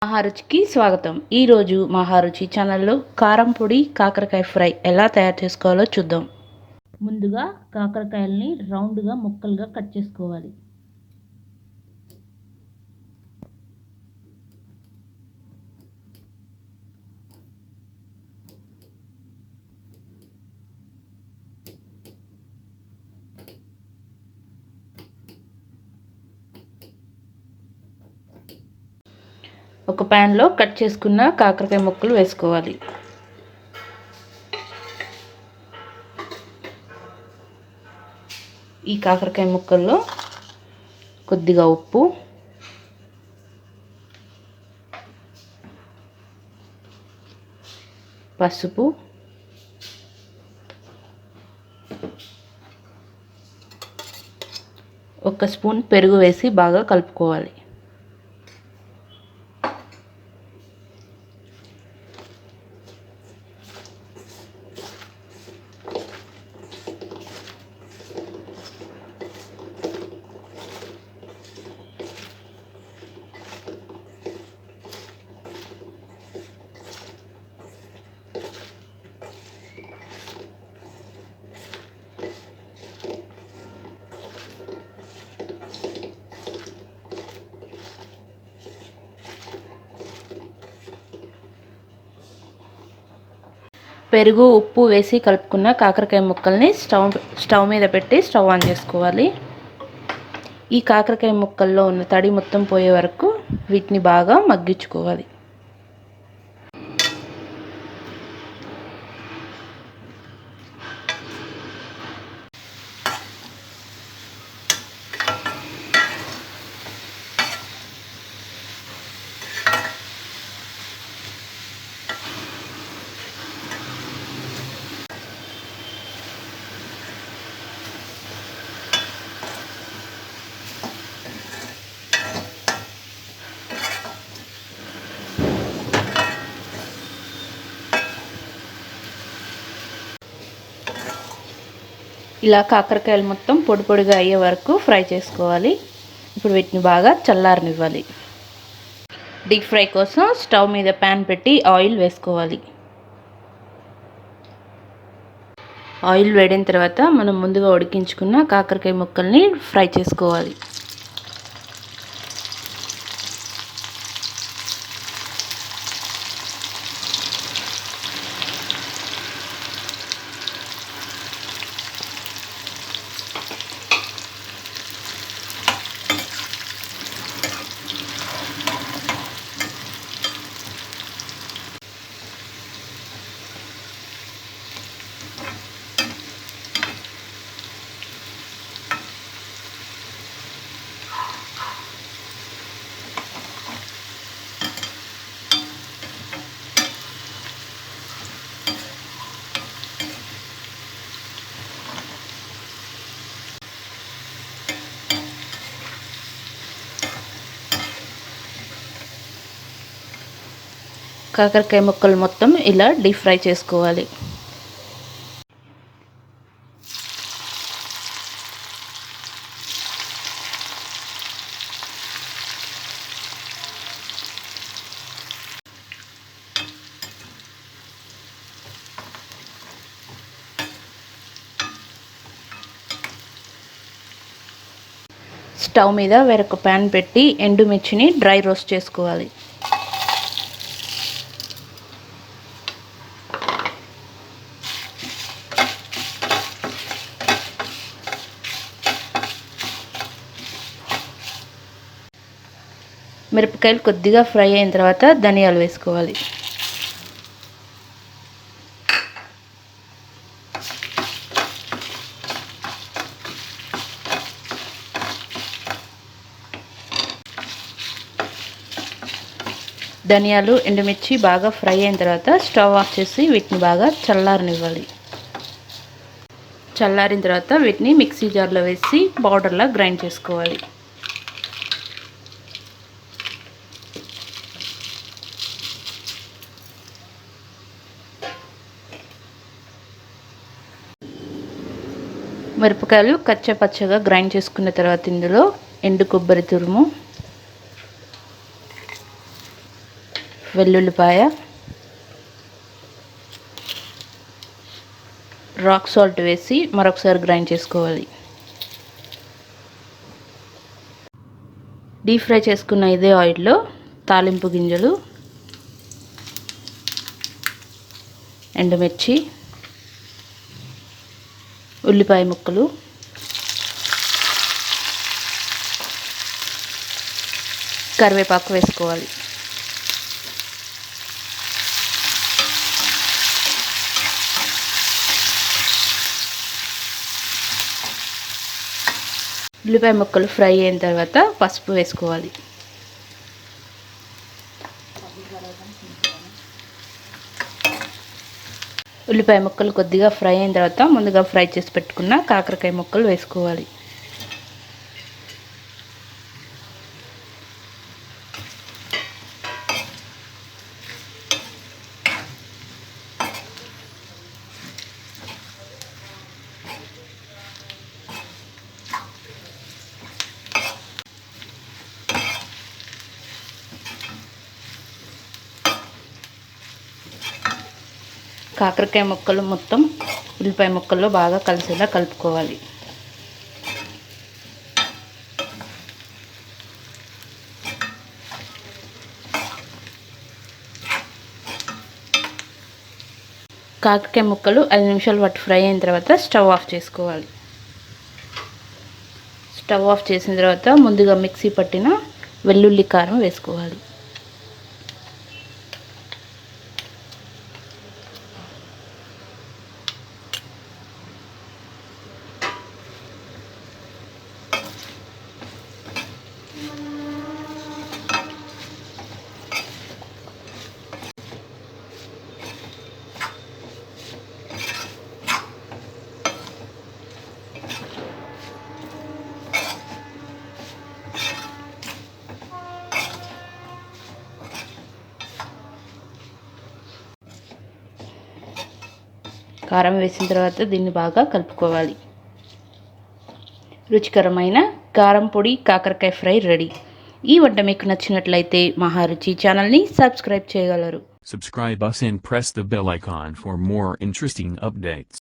మహారుచికి స్వాగతం. ఈరోజు మహారుచి ఛానల్లో కారం పొడి కాకరకాయ ఫ్రై ఎలా తయారు చేసుకోవాలో చూద్దాం. ముందుగా కాకరకాయల్ని రౌండ్గా ముక్కలుగా కట్ చేసుకోవాలి. ఒక ప్యాన్లో కట్ చేసుకున్న కాకరకాయ ముక్కలు వేసుకోవాలి. ఈ కాకరకాయ ముక్కల్లో కొద్దిగా ఉప్పు, పసుపు, ఒక స్పూన్ పెరుగు వేసి బాగా కలుపుకోవాలి. పెరుగు, ఉప్పు వేసి కలుపుకున్న కాకరకాయ ముక్కల్ని స్టవ్ మీద పెట్టి స్టవ్ ఆన్ చేసుకోవాలి. ఈ కాకరకాయ ముక్కల్లో ఉన్న తడి మొత్తం పోయే వరకు వీటిని బాగా మగ్గించుకోవాలి. ఇలా కాకరకాయలు మొత్తం పొడి పొడిగా అయ్యే వరకు ఫ్రై చేసుకోవాలి. ఇప్పుడు వీటిని బాగా చల్లారనివ్వాలి. డీప్ ఫ్రై కోసం స్టవ్ మీద ప్యాన్ పెట్టి ఆయిల్ వేసుకోవాలి. ఆయిల్ వేడిన తర్వాత మనం ముందుగా ఉడికించుకున్న కాకరకాయ ముక్కల్ని ఫ్రై చేసుకోవాలి. కాకరకాయ ముక్కలు మొత్తం ఇలా డీప్ ఫ్రై చేసుకోవాలి. స్టవ్ మీద వేరొక ప్యాన్ పెట్టి ఎండుమిర్చిని డ్రై రోస్ట్ చేసుకోవాలి. మిరపకాయలు కొద్దిగా ఫ్రై అయిన తర్వాత ధనియాలు వేసుకోవాలి. ధనియాలు, ఎండుమిర్చి బాగా ఫ్రై అయిన తర్వాత స్టవ్ ఆఫ్ చేసి వీటిని బాగా చల్లారనివ్వాలి. చల్లారిన తర్వాత వీటిని మిక్సీ జార్లో వేసి పౌడర్లా గ్రైండ్ చేసుకోవాలి. మిరపకాయలు కచ్చా పచ్చగా గ్రైండ్ చేసుకున్న తర్వాత ఇందులో ఎండు కొబ్బరి తురుము, వెల్లుల్లిపాయ, రాక్ సాల్ట్ వేసి మరొకసారి గ్రైండ్ చేసుకోవాలి. డీప్ ఫ్రై చేసుకున్న ఇదే ఆయిల్లో తాలింపు గింజలు, ఎండుమిర్చి, ఉల్లిపాయ ముక్కలు, కరివేపాకు వేసుకోవాలి. ఉల్లిపాయ ముక్కలు ఫ్రై అయిన తర్వాత పసుపు వేసుకోవాలి. ఉల్లిపాయ ముక్కలు కొద్దిగా ఫ్రై అయిన తర్వాత ముందుగా ఫ్రై చేసి పెట్టుకున్న కాకరకాయ ముక్కలు వేసుకోవాలి. కాకరకాయ ముక్కలు మొత్తం ఉల్లిపాయ ముక్కల్లో బాగా కలిసేలా కలుపుకోవాలి. కాకరకాయ ముక్కలు 5 నిమిషాలు పాటు ఫ్రై అయిన తర్వాత స్టవ్ ఆఫ్ చేసుకోవాలి. స్టవ్ ఆఫ్ చేసిన తర్వాత ముందుగా మిక్సీ పట్టిన వెల్లుల్లి కారం వేసుకోవాలి. కారం వేసిన తర్వాత దీన్ని బాగా కలుపుకోవాలి. రుచికరమైన కారం పొడి కాకరకాయ ఫ్రై రెడీ. ఈ వంట మీకు నచ్చినట్లయితే మహా రుచి ఛానల్ని సబ్స్క్రైబ్ చేయగలరు. Subscribe us and press the bell icon for more interesting updates.